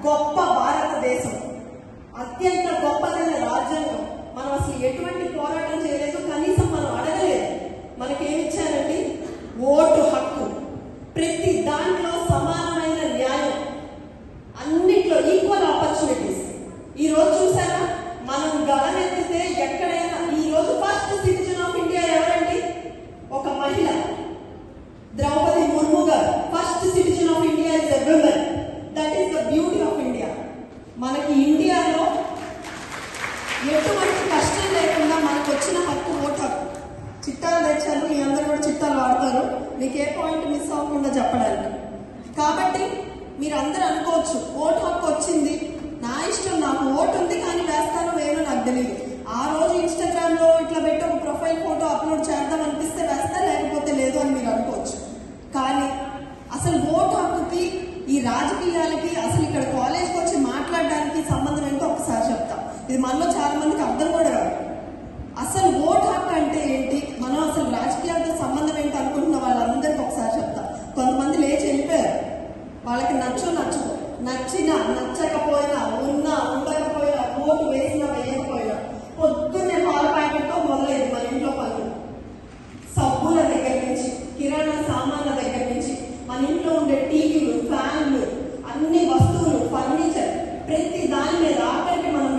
గొప్ప భారతదేశం, అత్యంత గొప్పదైన రాజ్యాంగం. మనం అసలు ఎటువంటి పోరాటం చేయలేదు, కనీసం మనం అడగలేదు. మనకేమిచ్చారండి? ఓటు హక్కు. ప్రతి దాంట్లో సమానమైన న్యాయం, అన్నిట్లో ఈక్వల్ ఆపర్చునిటీస్. ఈ రోజు చూసారా, మనం గమనెత్తితే ఎక్కడైనా ఈ రోజు ఫస్ట్ సిటిజన్ ఆఫ్ ఇండియా ఎవరండి? ఒక మహిళ, ద్రౌపది ముర్ము గారు. First citizen of India is a women. That is the beauty of India. మనకి ఇండియాలో ఎటువంటి కష్టం లేకుండా మనకు వచ్చిన హక్కు ఓటు హక్కు. చిట్టాలు తెచ్చాను, మీ అందరూ కూడా చిట్టాలు వాడతారు, మీకు ఏ పాయింట్ మిస్ అవ్వకుండా చెప్పడానికి. కాబట్టి మీరు అందరూ అనుకోవచ్చు, ఓటు హక్కు వచ్చింది, నా ఇష్టం, నాకు ఓటు ఉంది, కానీ వేస్తానో వేయనో నాకు తెలియదు. ఆ రోజు ఇన్స్టాగ్రామ్ లో ఇట్లా పెట్టి ఒక ప్రొఫైల్ ఫోటో అప్లోడ్ చేద్దాం అనిపిస్తే వేస్తా, లేకపోతే లేదు అని మీరు అనుకోవచ్చు. కానీ అసలు ఓటు హక్కుకి ఈ రాజకీయాలకి, అసలు ఇక్కడ కాలేజ్కి వచ్చి మాట్లాడడానికి సంబంధం ఏంటో ఒకసారి చెప్తాం. ఇది మనలో చాలా మందికి అర్థం కూడా కాదు. అసలు ఓటు హక్కు అంటే ఏంటి, మనం అసలు రాజకీయాలతో సంబంధం ఏంటి అనుకుంటున్న వాళ్ళందరికీ ఒకసారి చెప్తాం. కొంతమంది లేచి వెళ్ళిపోయారు, వాళ్ళకి నచ్చకపో, నచ్చినా నచ్చకపోయినా, ఉన్నా ఉండకపోయినా, ఓటు వేసినా వేయకపోయినా, పొద్దున్నే పాల ప్యాకెట్తో మొదలైంది మన ఇంట్లో పనులు. సబ్బుల దగ్గర నుంచి, కిరాణా సామాన్ల దగ్గర నుంచి, మన ఇంట్లో ఉండే టీవీలు, ఫ్యాన్లు, అన్ని వస్తువులు, ఫర్నిచర్, ప్రతి దాని మీద ఆఖరికి మనం